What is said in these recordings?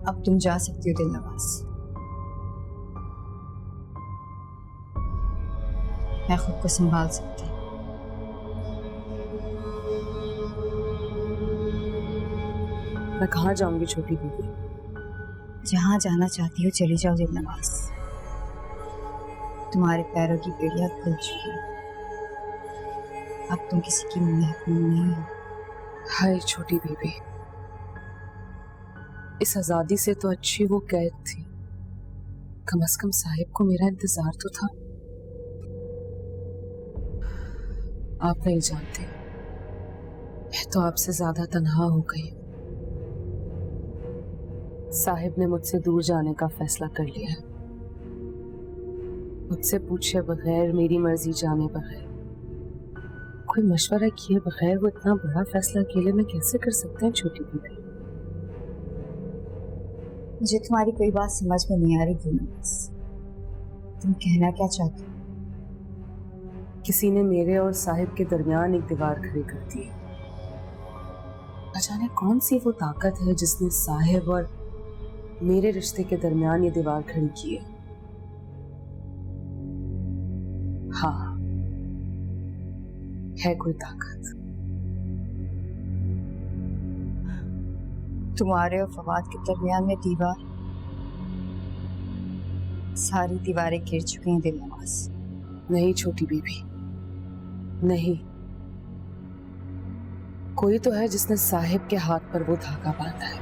अब तुम जा सकती हो दिलनवाज। मैं खुद को संभाल सकती हूँ। मैं कहाँ जाऊंगी छोटी बीबी? जहाँ जाना चाहती हो चली जाओ दिलनवाज। तुम्हारे पैरों की बेड़ियां खुल चुकी हैं। अब तुम किसी की महकूम नहीं हो। हाय छोटी बीबी, इस आजादी से तो अच्छी वो कैद थी। कम से कम साहिब को मेरा इंतजार तो था। आप नहीं जानते, मैं तो आपसे ज्यादा तन्हा हो गई। साहिब ने मुझसे दूर जाने का फैसला कर लिया है। मुझसे पूछे बगैर, मेरी मर्जी जाने बगैर, कोई मशवरा किए बगैर वो इतना बड़ा फैसला अकेले में कैसे कर सकते हैं छोटी बीबी? मुझे तुम्हारी कोई बात समझ में नहीं आ रही दिलनवाज। तुम कहना क्या चाहती हो? किसी ने मेरे और साहिब के दरमियान एक दीवार खड़ी कर दी है। न जाने कौन सी वो ताकत है जिसने साहिब और मेरे रिश्ते के दरमियान ये दीवार खड़ी की है। हाँ, है कोई ताकत। तुम्हारे और फवाद के दरमियान में दीवार? सारी दीवारें गिर चुकी हैं दिलनवाज। नहीं छोटी बीबी, नहीं। कोई तो है जिसने साहिब के हाथ पर वो धागा बांधा है,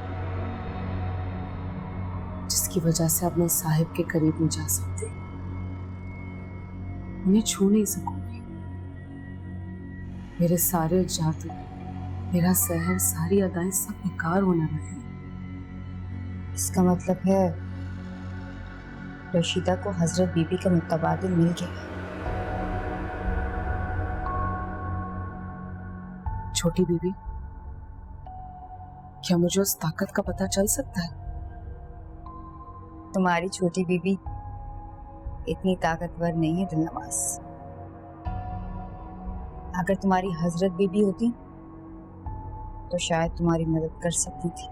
जिसकी वजह से अब मैं साहिब के करीब नहीं जा सकती, उन्हें छू नहीं सकूंगी। मेरे सारे जादू, मेरा सहर, सारी अदाएं सब बेकार होने लगी। इसका मतलब है रशीदा को हजरत बीबी का मुतबादिल मिल गया। छोटी बीबी, क्या मुझे उस ताकत का पता चल सकता है? तुम्हारी छोटी बीबी इतनी ताकतवर नहीं है दिलनवाज। अगर तुम्हारी हजरत बीबी होती तो शायद तुम्हारी मदद कर सकती थी।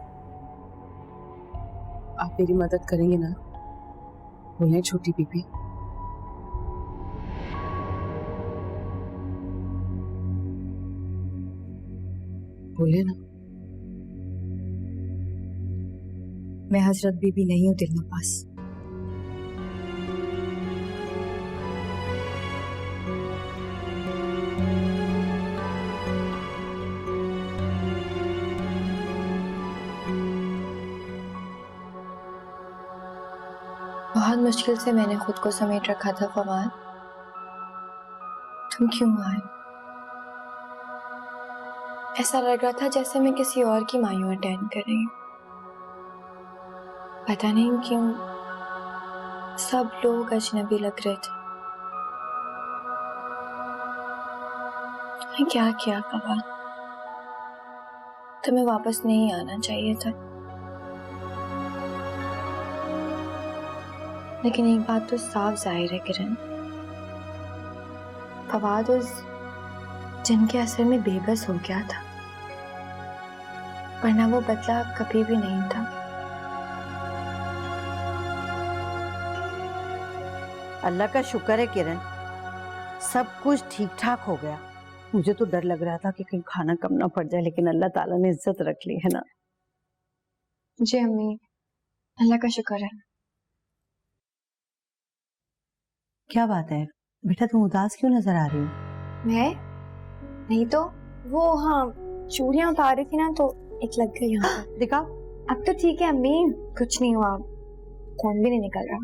आप मेरी मदद करेंगे ना? बोलिए छोटी बीबी। बोलिए ना। मैं हजरत बीबी नहीं हूं दिलनवाज। बहुत मुश्किल से मैंने खुद को समेट रखा था फवाद। तुम क्यों आए? ऐसा लग रहा था जैसे मैं किसी और की मायूं अटेंड कर रही हूं। पता नहीं क्यों सब लोग अजनबी लग रहे थे। मैं क्या किया फवाद? तुम्हें वापस नहीं आना चाहिए था। लेकिन एक बात तो साफ जाहिर है किरण, फवाद उस जिन के असर में बेबस हो गया था, वरना वो बदला कभी भी नहीं था। अल्लाह का शुक्र है किरण, सब कुछ ठीक ठाक हो गया। मुझे तो डर लग रहा था कि कहीं खाना कम ना पड़ जाए, लेकिन अल्लाह ताला ने इज्जत रख ली है ना। जी अम्मी, अल्लाह का शुक्र है। क्या बात है बेटा, तुम उदास क्यों नजर आ रही हो? मैं नहीं तो वो, हाँ, चूड़ियां उतार रही थी ना तो एक लग गई यहाँ पर। दिखा। अब तो ठीक है अम्मी, कुछ नहीं हुआ, खून भी नहीं निकल रहा।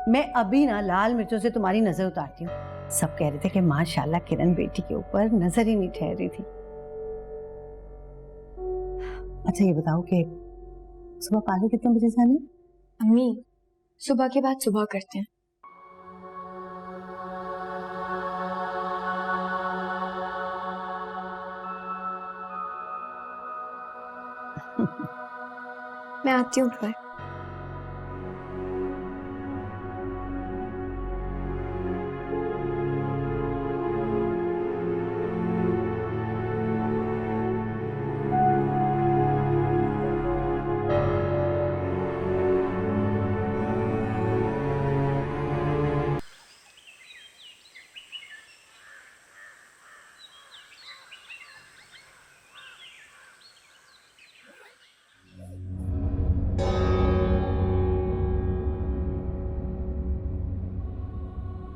मैं अभी ना लाल मिर्चों से तुम्हारी नजर उतारती हूँ। सब कह रहे थे कि माशाल्लाह किरण बेटी के ऊपर नजर ही नहीं ठहर रही थी। अच्छा ये बताओ कि सुबह पार्लर कितने बजे से आने? अम्मी सुबह के बाद सुबह करते हैं। मैं आती हूँ फिर।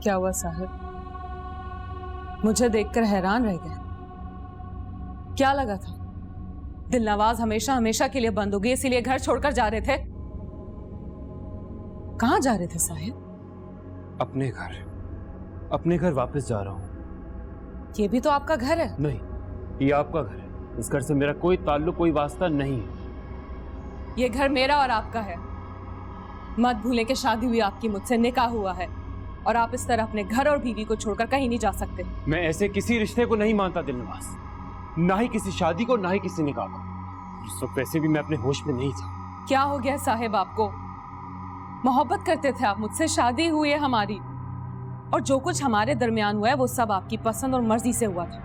क्या हुआ साहिब? मुझे देखकर हैरान रह गए। क्या लगा था दिलनवाज हमेशा हमेशा के लिए बंद हो गई इसीलिए घर छोड़कर जा रहे थे? कहां जा रहे थे साहिब? अपने घर वापस जा रहा हूं। ये भी तो आपका घर है। नहीं, ये आपका घर है। इस घर से मेरा कोई ताल्लुक, कोई वास्ता नहीं है। ये घर मेरा और आपका है। मत भूलें कि शादी हुई आपकी मुझसे, निकाह हुआ है, और आप इस तरह अपने घर और बीवी को छोड़कर कहीं नहीं जा सकते। मैं ऐसे किसी रिश्ते को नहीं मानता दिलनवाज, ना ही किसी शादी को, ना ही किसी निकाह को। इस वक्त वैसे भी मैं अपने होश में नहीं था। क्या हो गया साहिब आपको? मोहब्बत करते थे आप मुझसे, शादी हुई है हमारी, और जो कुछ हमारे दरमियान हुआ है वो सब आपकी पसंद और मर्जी से हुआ था।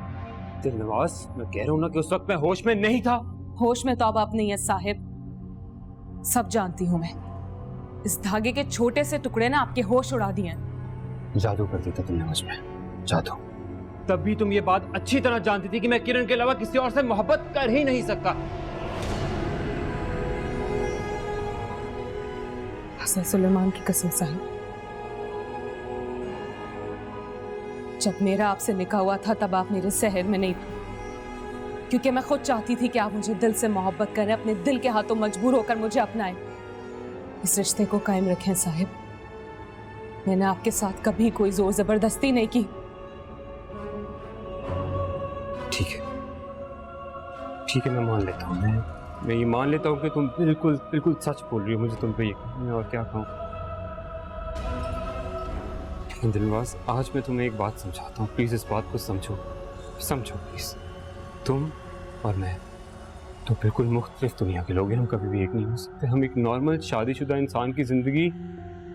दिलनवाज, मैं कह रहा हूं ना कि उस वक्त मैं होश में नहीं था। होश में तो अब आप नहीं है साहिब, सब जानती हूं मैं। इस धागे के छोटे से टुकड़े ने आपके होश उड़ा दिए हैं। जादू कर देता तुमने मुझ में, जादू। तब भी तुम ये बात अच्छी तरह जानती थी कि मैं किरण के अलावा किसी और से मोहब्बत कर ही नहीं सकता। हसन सुलेमान की कसम साहिब, जब मेरा आपसे निकाह हुआ था तब आप मेरे शहर में नहीं थे, क्योंकि मैं खुद चाहती थी कि आप मुझे दिल से मोहब्बत करें, अपने दिल के हाथों मजबूर होकर मुझे अपनाएं। इस रिश्ते को कायम रखें साहिब। मैंने आपके साथ कभी कोई जोर जबरदस्ती नहीं की। ठीक है, मैं मान लेता हूँ। मैं ये मान लेता हूँ कि तुम बिल्कुल सच बोल रही हो। मुझे तुम पे यकीन है, और क्या कहूँ। दिलनवाज, आज मैं तुम्हें एक बात समझाता हूँ। प्लीज इस बात को समझो प्लीज। तुम और मैं तो बिल्कुल मुख्तलिफ दुनिया के लोग हैं। हम कभी भी एक नहीं हो सकते। हम एक नॉर्मल शादीशुदा इंसान की जिंदगी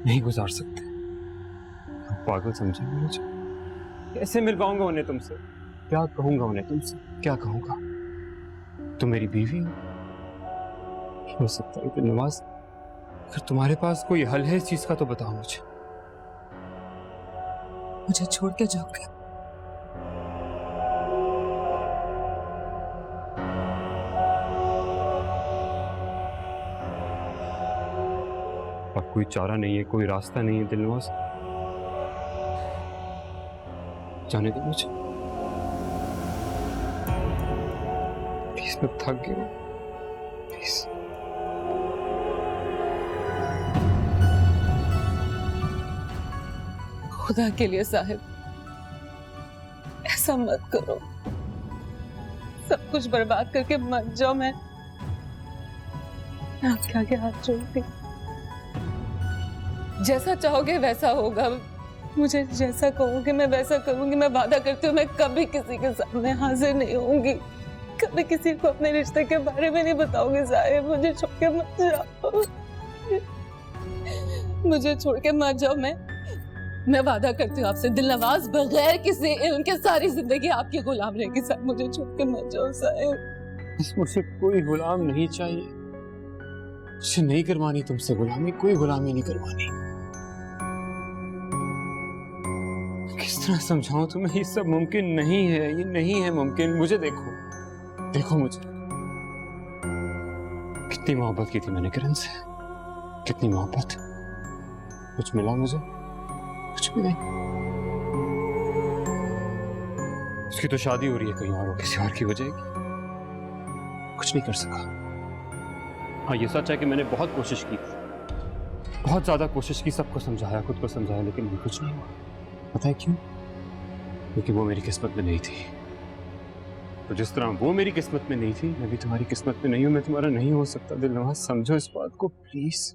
नहीं गुजार सकते। पागल समझेंगे मुझे? कैसे मिलवाऊंगा उन्हें तुमसे? क्या कहूंगा उन्हें तुमसे? क्या कहूंगा? तुम मेरी बीवी हो सकता है दिलनवाज। अगर तुम्हारे पास कोई हल है इस चीज का तो बताओ मुझे छोड़ के जाओगे? और कोई चारा नहीं है, कोई रास्ता नहीं है दिलनवाज। जाने दो मुझे प्लीज। मैं थक गया हूं, प्लीज। खुदा के लिए साहिब, ऐसा मत करो। सब कुछ बर्बाद करके मर जाओ। मैं आपके आगे हाथ जोड़ती। जैसा चाहोगे वैसा होगा। मुझे जैसा कहोगे मैं वैसा करूंगी। मैं वादा करती हूँ मैं कभी किसी के सामने हाजिर नहीं होंगी, कभी किसी को अपने रिश्ते के बारे में नहीं बताऊंगी। साहिब, मुझे छोड़ के मत जाओ, मुझे छोड़ के मत जाओ। मैं वादा करती हूँ आपसे दिलनवाज, बगैर किसी इल्म के सारी जिंदगी आपकी गुलाम रहेगी। साहब, मुझे छोड़ के मत जाओ साहिब। मुझे कोई गुलाम नहीं चाहिए। मुझे नहीं करवानी तुमसे गुलामी, कोई गुलामी नहीं करवानी। किस तरह समझाऊं तुम्हें? ये सब मुमकिन नहीं है, ये नहीं है मुमकिन। मुझे देखो मुझे। कितनी मोहब्बत की थी मैंने किरण से, कितनी मोहब्बत। कुछ मिला मुझे? कुछ भी नहीं। उसकी तो शादी हो रही है कहीं और, किसी और की हो जाएगी। कुछ नहीं कर सका। हाँ, ये सच है कि मैंने बहुत कोशिश की, बहुत ज्यादा कोशिश की, सबको समझाया, खुद को समझाया, लेकिन कुछ नहीं हुआ। पता है क्यों? क्योंकि वो मेरी किस्मत में नहीं थी। तो जिस तरह वो मेरी किस्मत में नहीं थी, मैं भी तुम्हारी किस्मत में नहीं हूं। मैं तुम्हारा नहीं हो सकता दिलनवाज, समझो इस बात को प्लीज।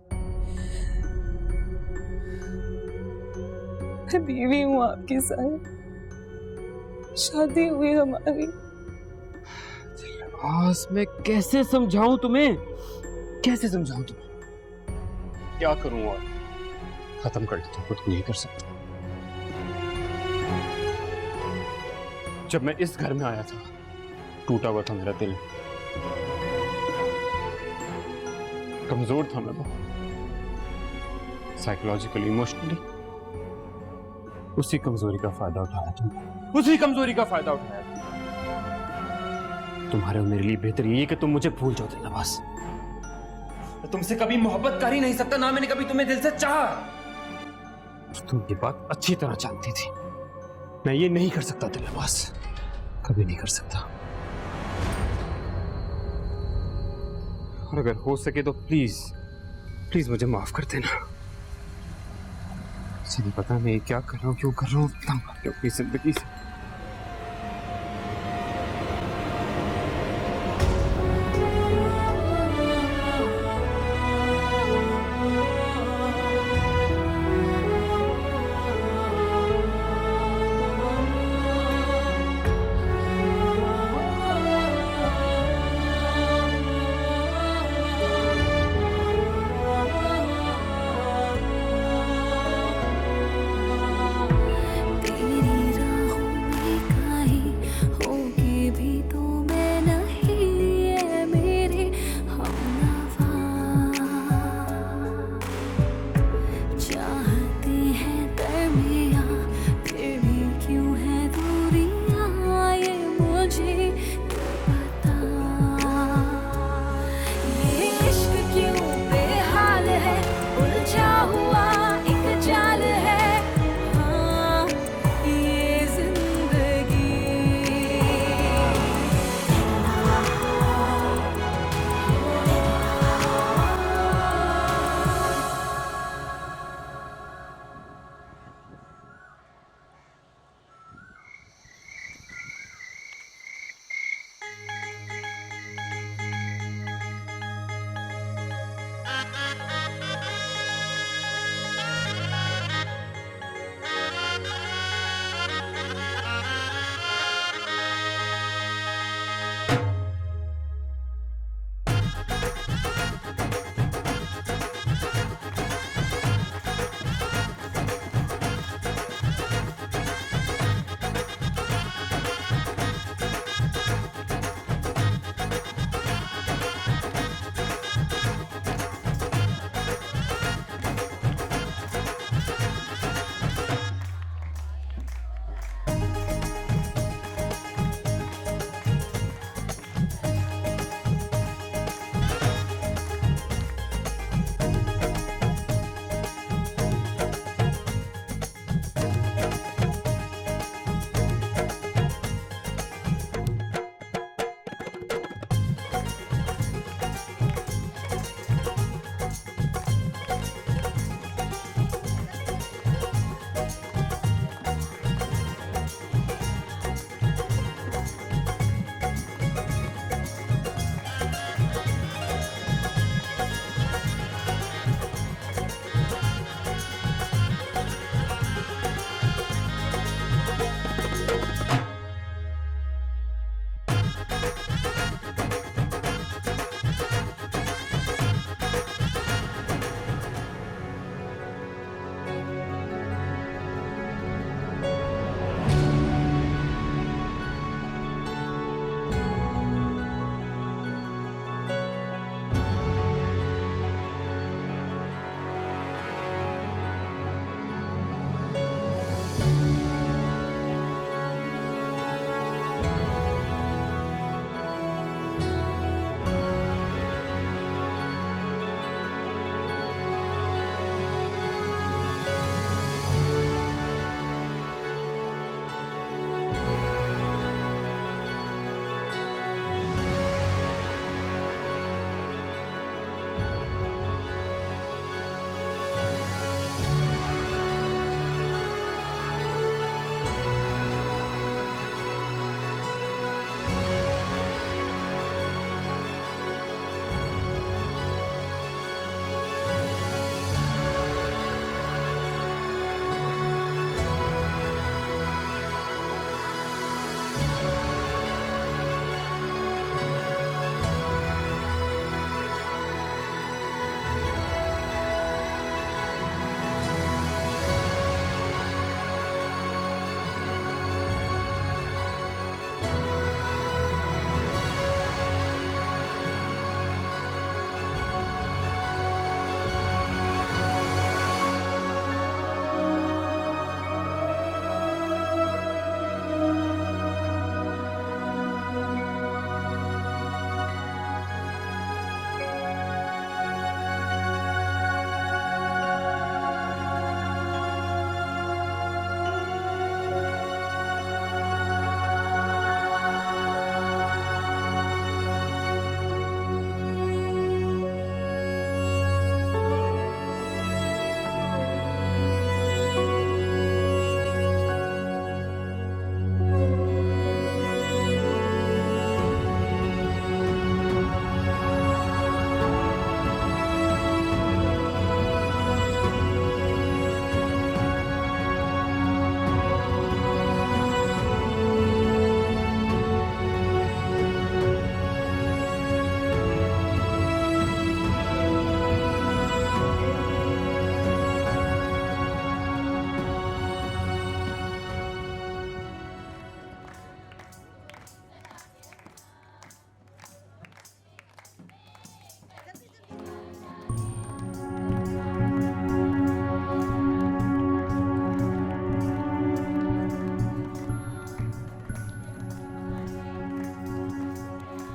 मैं बीवी हूँ आपकी साहिब, शादी हुई हमारी। दिलनवाज, मैं कैसे समझाऊं तुम्हें? कैसे समझाऊं तुम्हें? क्या करूं? और खत्म कर देता हूं, खुद को नहीं कर सकता। जब मैं इस घर में आया था, टूटा हुआ था मेरा दिल, कमजोर था मैं बहुत, साइकोलॉजिकली, इमोशनली। उसी कमजोरी का फायदा उठाया तुमने, उसी कमजोरी का फायदा उठाया। तुम्हारे और मेरे लिए बेहतर ये है कि तुम मुझे भूल जाओ दिलनवाज। मैं तुमसे कभी मोहब्बत कर ही नहीं सकता, ना मैंने कभी तुम्हें दिल से चाहा। तुम ये बात अच्छी तरह जानती थी। मैं ये नहीं कर सकता दिलनवाज, कभी नहीं कर सकता। और अगर हो सके तो प्लीज प्लीज मुझे माफ कर देना। मुझे नहीं पता मैं ये क्या कर रहा हूँ, क्यों कर रहा हूँ, तंग आ गया अपनी जिंदगी से। तेरी राहों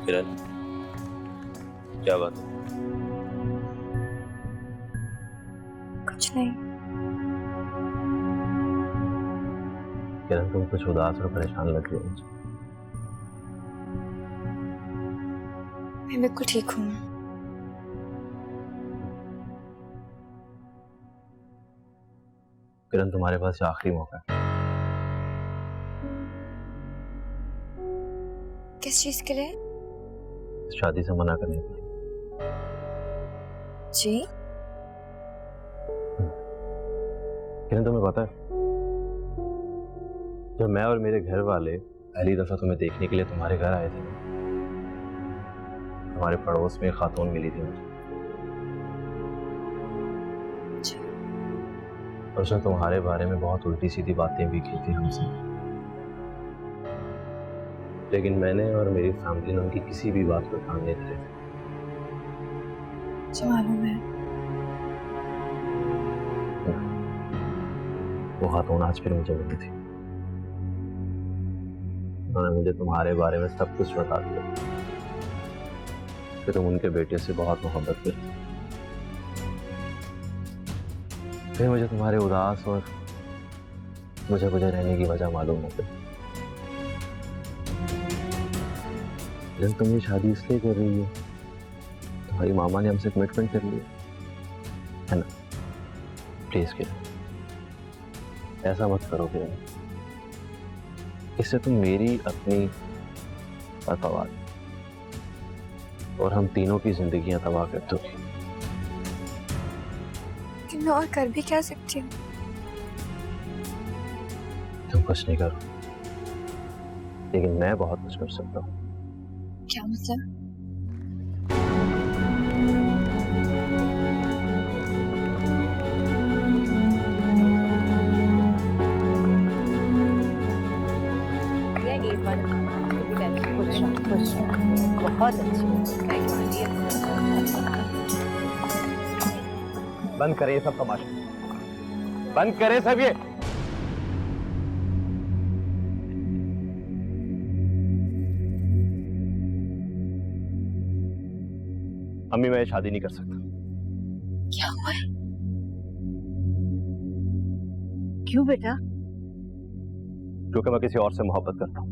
किरण, क्या बात है? कुछ नहीं। किरण, तुम कुछ उदास और परेशान लग रही हो। मैं बिल्कुल ठीक हूँ। किरण, तुम्हारे पास ये आखिरी मौका है। किस चीज के लिए? शादी से मना करने के लिए। जी? किरण, तुम्हें पता है, जब मैं और मेरे घर वाले पहली दफा तुम्हें देखने के लिए तुम्हारे घर आए थे, हमारे पड़ोस में एक खातून मिली थी मुझे। और उसने तुम्हारे बारे में बहुत उल्टी सीधी बातें भी की थी हमसे, लेकिन मैंने और मेरी फैमिली ने उनकी किसी भी बात को कान नहीं दिए थे। जी मालूम है। वो खातून आज फिर मुझे मिली थी। उन्होंने मुझे तुम्हारे बारे में सब कुछ बता दिया कि तुम उनके बेटे से बहुत मोहब्बत करती। फिर मुझे तुम्हारे उदास और मुझे रहने की वजह मालूम हो गई। लेकिन तुम ये शादी इसलिए कर रही हो, तुम्हारी मामा ने हमसे कमिटमेंट कर लिया है ना? प्लीज किरण, ऐसा मत करो किरण। इससे तुम मेरी, अपनी और फवाद और हम तीनों की जिंदगियां तबाह कर दोगी। कि मैं और कर भी क्या सकती हूँ? तुम कुछ नहीं करो, लेकिन मैं बहुत कुछ कर सकता हूँ। क्या मतलब? बहुत अच्छी। बंद करें ये सब तमाशा, बंद करें सब ये। अम्मी, मैं शादी नहीं कर सकता। क्या हुआ है? क्यों बेटा? क्योंकि मैं किसी और से मोहब्बत करता हूं।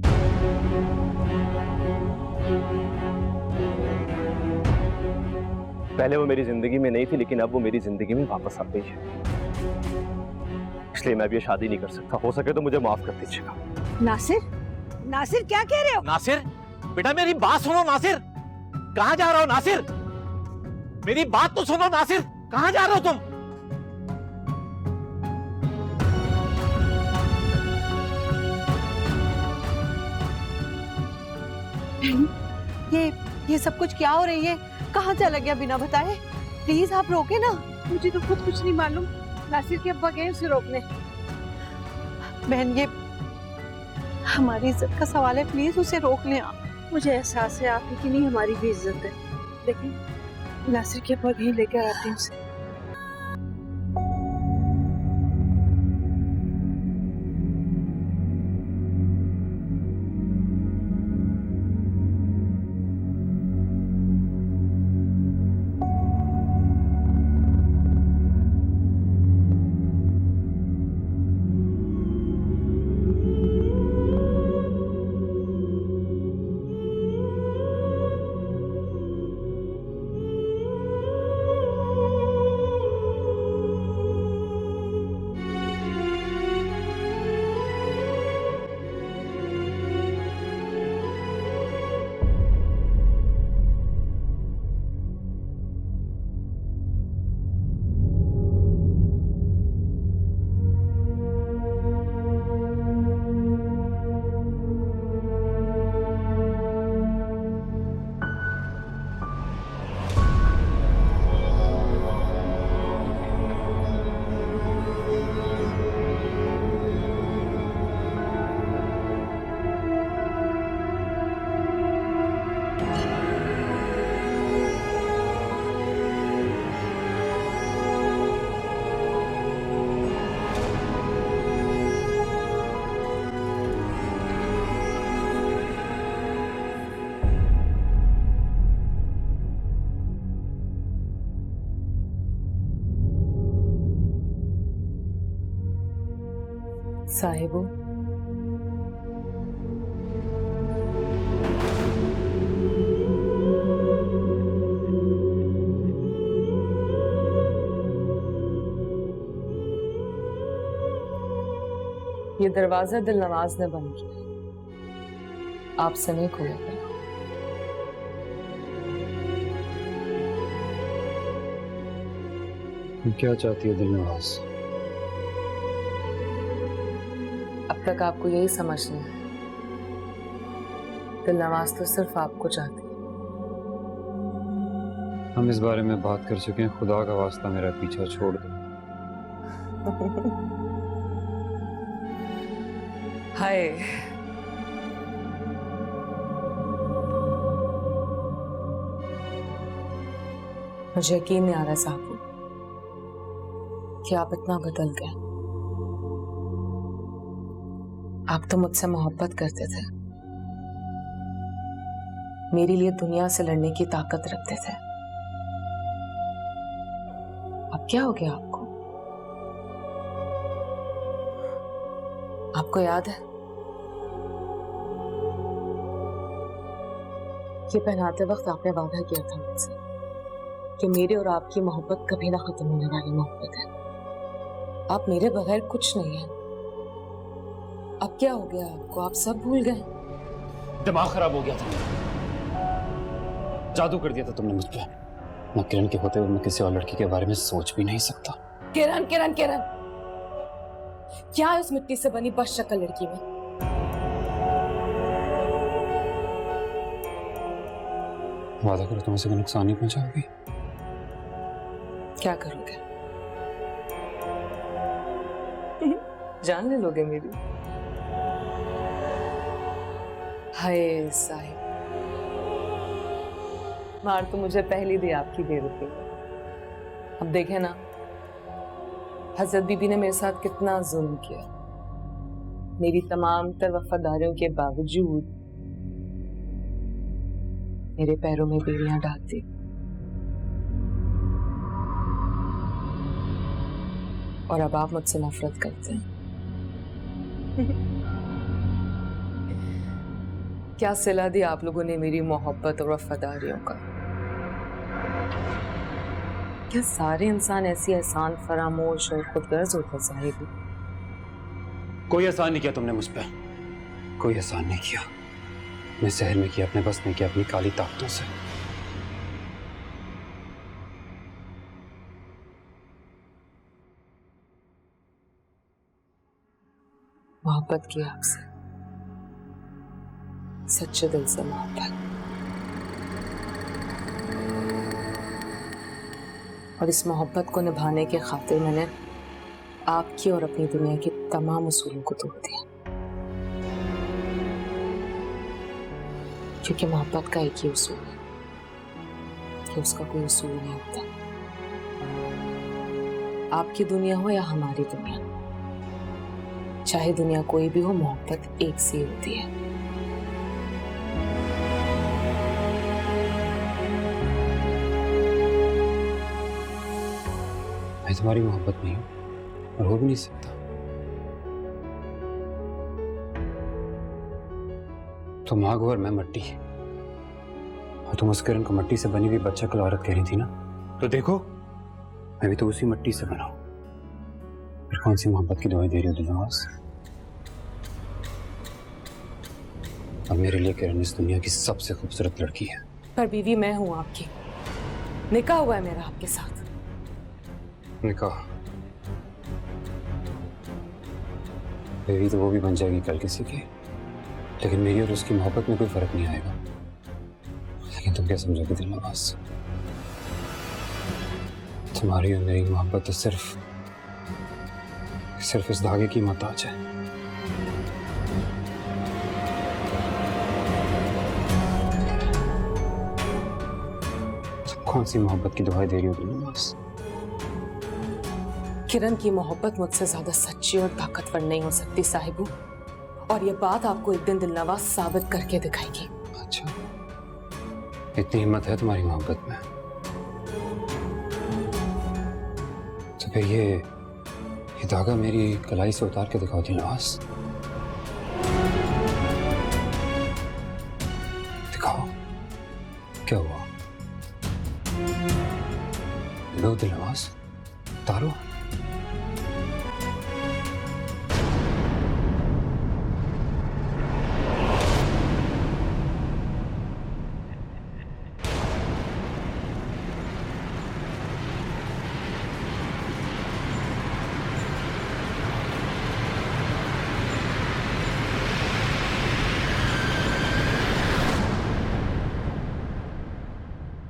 पहले वो मेरी जिंदगी में नहीं थी, लेकिन अब वो मेरी जिंदगी में वापस आ गई है। इसलिए मैं अब ये शादी नहीं कर सकता। हो सके तो मुझे माफ कर दीजिएगा। नासिर, नासिर क्या कह रहे हो? नासिर, बेटा मेरी बात सुनो। नासिर, कहां जा रहे हो? नासिर, मेरी बात तो सुनो। नासिर, कहां जा रहे हो तुम? ये सब कुछ क्या हो रही है? कहाँ चला गया बिना बताए? प्लीज आप रोके ना। मुझे तो खुद कुछ नहीं मालूम। नासिर के अब्बा गए उसे रोकने। बहन, ये हमारी इज्जत का सवाल है, प्लीज उसे रोक लें आप। मुझे एहसास है आप ही की नहीं हमारी भी इज्जत है, लेकिन नासिर के अब्बा यहीं लेकर आते हैं उसे। साहिबो, ये दरवाजा दिल नवाज ने बंद किया, आपसे नहीं खुलेगा। क्या चाहती हो दिल नवाज? अब तक आपको यही समझ नहीं है, दिल नवाज तो सिर्फ आपको चाहती है। हम इस बारे में बात कर चुके हैं, खुदा का वास्ता मेरा पीछा छोड़ दो। हाय, मुझे यकीन नहीं आ रहा साहब कि आप इतना बदल गए। आप तो मुझसे मोहब्बत करते थे, मेरे लिए दुनिया से लड़ने की ताकत रखते थे। अब क्या हो गया आपको? आपको याद है ये पहनाते वक्त आपने वादा किया था मुझसे कि मेरे और आपकी मोहब्बत कभी ना खत्म होने वाली मोहब्बत है। आप मेरे बगैर कुछ नहीं है। अब क्या हो गया आपको? आप सब भूल गए? दिमाग खराब हो गया था, जादू कर दिया था तुमने मुझ पर। मैं किरण के होते हुए मैं किसी और लड़की के बारे में सोच भी नहीं सकता। किरण, किरण, किरण, क्या है उस मिट्टी से बनी बस शक्ल लड़की में? वादा करो तुम उसे कोई नुकसान नहीं पहुंचाओगी। क्या करोगे? जान ले लोगे मेरी? हाय साहिब, मार तो मुझे पहली दी आपकी बेरुखी। अब देखे ना, हजरत बीबी ने मेरे साथ कितना जुल्म किया। मेरी तमाम तर वफादारियों के बावजूद मेरे पैरों में बेड़ियां डाल दी। और अब आप मुझसे नफरत करते हैं। क्या सिला दी आप लोगों ने मेरी मोहब्बत और वफादारियों का? क्या सारे इंसान ऐसी एहसान फरामोश और खुदगर्ज होते साहिब? कोई एहसान नहीं किया तुमने मुझ पर, कोई एहसान नहीं किया। मैं शहर में किया, अपने बस में किया, अपनी काली ताकतों से। मोहब्बत की आपसे, सच्चे दिल से मोहब्बत। और इस मोहब्बत को निभाने के खातिर मैंने आपकी और अपनी दुनिया की तमाम उसूलों को तोड़ दिया, क्योंकि मोहब्बत का एक ही उसूल है कि उसका कोई उसूल नहीं होता। आपकी दुनिया हो या हमारी दुनिया, चाहे दुनिया कोई भी हो, मोहब्बत एक सी होती है। मैं तुम्हारी मोहब्बत नहीं हूं और हो भी नहीं सकता। तुम आग और मैं मट्टी, और तुम उस किरण को मट्टी से बनी हुई बच्चा कल औरत कह रही थी ना, तो देखो मैं भी तो उसी मट्टी से बना हूं। फिर कौन सी मोहब्बत की दुआएं दे रही हो दिलनवाज? अब मेरे लिए किरण इस दुनिया की सबसे खूबसूरत लड़की है। पर बीवी मैं हूं आपकी, निकाह हुआ है मेरा आपके साथ। निकाह? बेबी तो वो भी बन जाएगी कल किसी की, लेकिन मेरी और उसकी मोहब्बत में कोई फर्क नहीं आएगा। लेकिन तुम क्या समझोगे दिलनवाज? तुम्हारी और मेरी मोहब्बत तो सिर्फ इस धागे की मोहताज है। तुम कौन सी मोहब्बत की दुआएं दे रही हो दिलनवाज? किरण की मोहब्बत मुझसे ज्यादा सच्ची और ताकतवर नहीं हो सकती साहिबू, और ये बात आपको एक दिन दिलनवाज साबित करके दिखाएगी। अच्छा, इतनी हिम्मत है तुम्हारी मोहब्बत में? तो फिर ये ये धागा मेरी कलाई से उतार के दिखाओ दिलनवाज। दिखाओ क्या हुआ। लो दिलनवाज, उतारो।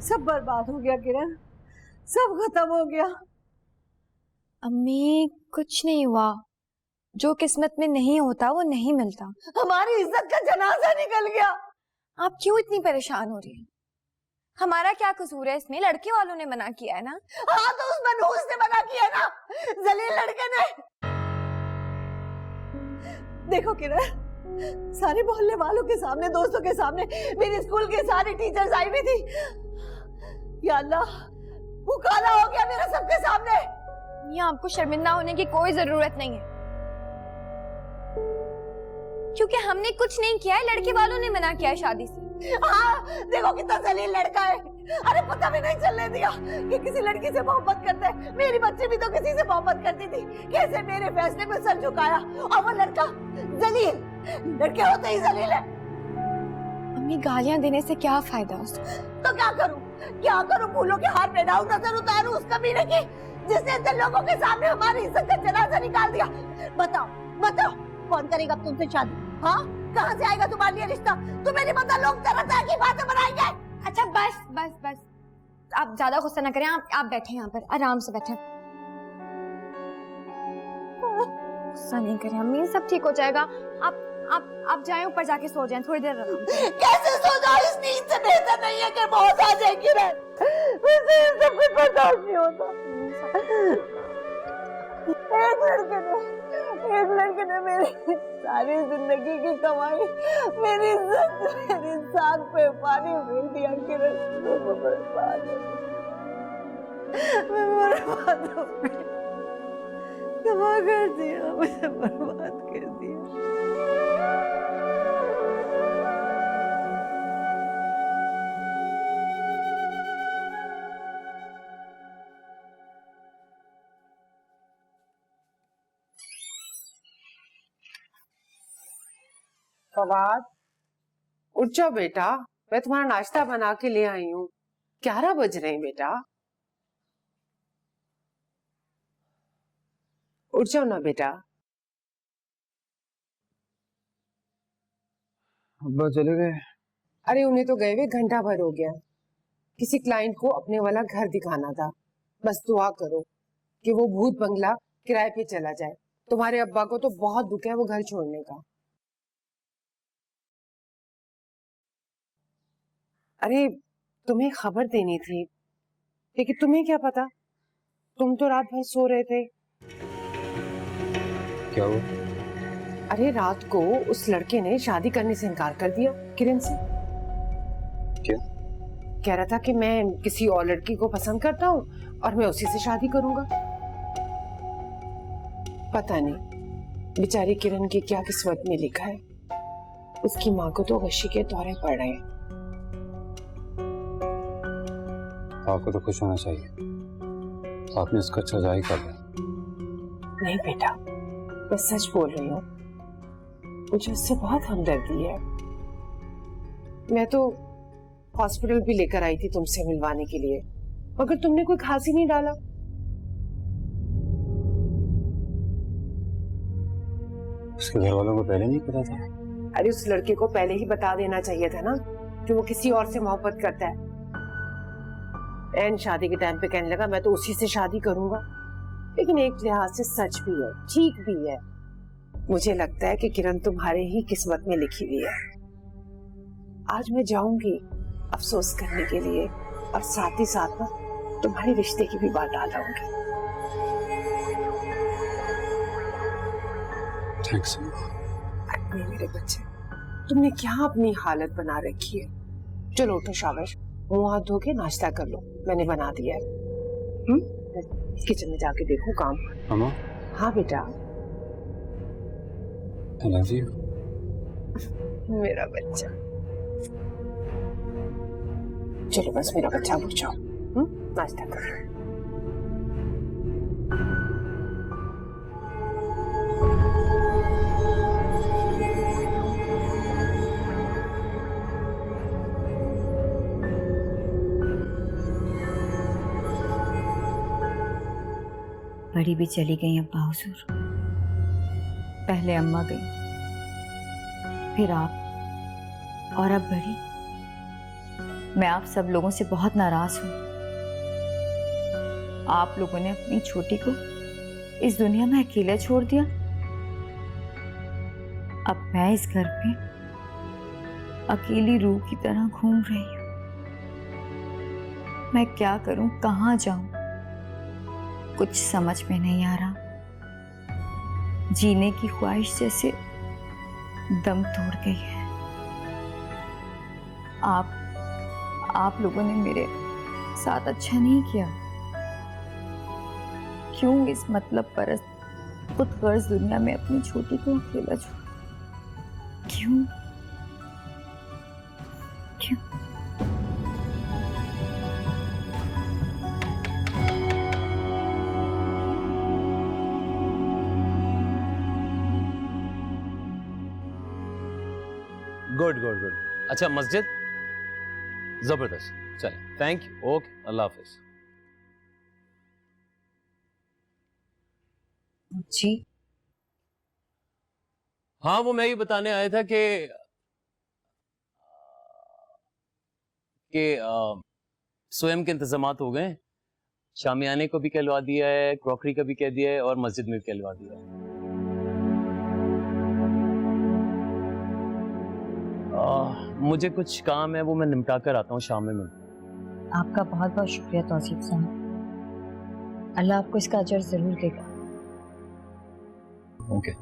सब बर्बाद हो गया किरण, सब खत्म हो गया। अम्मी कुछ नहीं हुआ, जो किस्मत में नहीं होता वो नहीं मिलता। हमारी इज्जत का जनाजा निकल गया। आप क्यों इतनी परेशान हो रही हैं? हमारा क्या कसूर है इसमें? लड़के वालों ने मना किया है ना। हाँ तो उस मनहूस ने मना किया ना, जलील लड़के ने। देखो किरण, सारे मोहल्ले वालों के सामने, दोस्तों के सामने, मेरे स्कूल के सारे टीचर्स आई हुई थी। या अल्लाह, वो काला हो गया मेरे सबके सामने। ये आपको शर्मिंदा होने की कोई जरूरत नहीं है, क्योंकि हमने कुछ नहीं किया है, लड़के वालों ने मना किया है शादी से। हाँ देखो कितना जलील लड़का है। अरे पता भी नहीं चलने दिया कि किसी लड़की से मोहब्बत करता है। मेरी बच्ची भी तो किसी से मोहब्बत करती थी, कैसे मेरे फैसले में सर झुकाया। और वो लड़का जलील, लड़के होते ही जलील है। अम्मी गालियां देने से क्या फायदा उसको? तो क्या करूं, क्या करूं? फूलों के हार पहनाऊं, नजर उतारूं उस कमीने की जिसने इतने लोगों के सामने हमारी इज्जत का जनाजा निकाल दिया। बताओ बताओ, कौन करेगा तुमसे शादी? हाँ, कहाँ से आएगा तुम्हारे लिए रिश्ता? तुम्हें नहीं पता लोग तरह तरह की बातें बनाएंगे। अच्छा बस बस बस, आप ज्यादा गुस्सा ना करें। आप बैठे यहाँ पर, आराम से बैठे। गुस्सा नहीं करें अम्मी, सब ठीक हो जाएगा। आप जाएं, ऊपर जाके सो जाएं, थोड़ी देर आराम करें। कैसे सो जाओ? इस नींद से बेहतर नहीं है कि मौत आ जाए किरण। मुझे सब कुछ बर्दाश्त नहीं होता। एक लड़के ने मेरी सारी जिंदगी की कमाई, मेरी इज्जत, मेरी इंसान पे पानी फेर दिया किरण। मैं बर्बाद हो गई, क्षमा कर दिया, मुझे बर्बाद कर दिया। फवाद, उठ जाओ बेटा, मैं तुम्हारा नाश्ता बना के ले आई हूँ। 11 बज रहे हैं बेटा, उठ जाओ ना बेटा। अब्बा चले गए? अरे उन्हें तो गए हुए घंटा भर हो गया। किसी क्लाइंट को अपने वाला घर दिखाना था। बस दुआ करो कि वो भूत बंगला किराए पे चला जाए। तुम्हारे अब्बा को तो बहुत दुख है वो घर छोड़ने का। अरे तुम्हें खबर देनी थी, लेकिन तुम्हें क्या पता, तुम तो रात भर सो रहे थे। क्या हुआ? अरे रात को उस लड़के ने शादी करने से इनकार कर दिया किरण से। क्या? कह रहा था कि मैं किसी और लड़की को पसंद करता हूँ और मैं उसी से शादी करूंगा। पता नहीं बेचारी किरण की क्या किस्मत में लिखा है। उसकी माँ को तो गशी के दौरे पड़ रहे हैं। आपको तो खुश होना चाहिए, आपने इसका सजा ही कर दिया। नहीं बेटा, मैं सच बोल रही हूँ, मुझे उससे बहुत हमदर्दी है। मैं तो हॉस्पिटल भी लेकर आई थी तुमसे मिलवाने के लिए, मगर तुमने कोई खास ही नहीं डाला। उसके घर वालों को पहले नहीं पता था? अरे उस लड़के को पहले ही बता देना चाहिए था ना कि वो किसी और से मोहब्बत करता है। एंड शादी के टाइम पे कहने लगा मैं तो उसी से शादी करूंगा। लेकिन एक लिहाज से सच भी है, ठीक भी है। मुझे लगता है कि किरण तुम्हारे ही किस्मत में लिखी हुई है। आज मैं जाऊंगी अफसोस करने के लिए और साथ ही साथ ना तुम्हारे रिश्ते की भी बात डालूंगी। थैंक्स। मेरे बच्चे, तुमने क्या अपनी हालत बना रखी है। चलो उठो, शाबाश, मुंह हाथ धो के नाश्ता कर लो, मैंने बना दिया है। किचन में जाके देखो काम। अम्मा? हाँ बेटा, I love you. मेरा बच्चा। चलो बस मेरा बच्चा उठ जाओ, नाश्ता करो। बड़ी भी चली गई अब्बा हुजूर। पहले अम्मा गई, फिर आप, और अब बड़ी। मैं आप सब लोगों से बहुत नाराज हूं। आप लोगों ने अपनी छोटी को इस दुनिया में अकेले छोड़ दिया। अब मैं इस घर पे अकेली रूह की तरह घूम रही हूं। मैं क्या करूं, कहां जाऊं, कुछ समझ में नहीं आ रहा। जीने की ख्वाहिश जैसे दम तोड़ गई है। आप लोगों ने मेरे साथ अच्छा नहीं किया। क्यों इस मतलब परस्त खुदगर्ज दुनिया में अपनी छोटी को अकेला छोड़ा? क्यों? क्यों? Good good good. अच्छा, मस्जिद जबरदस्त, चले, थैंक यू, ओके, अल्लाह हाफिज। जी हाँ, वो मैं ये बताने आया था कि स्वयं के इंतजामात हो गए। शामियाने को भी कहलवा दिया है, क्रॉकरी का भी कह दिया है, और मस्जिद में भी कहलवा दिया है। मुझे कुछ काम है, वो मैं निपटा कर आता हूँ, शाम में मिलता। आपका बहुत बहुत शुक्रिया तौसीफ साहब। अल्लाह आपको इसका अजर जरूर देगा। ओके।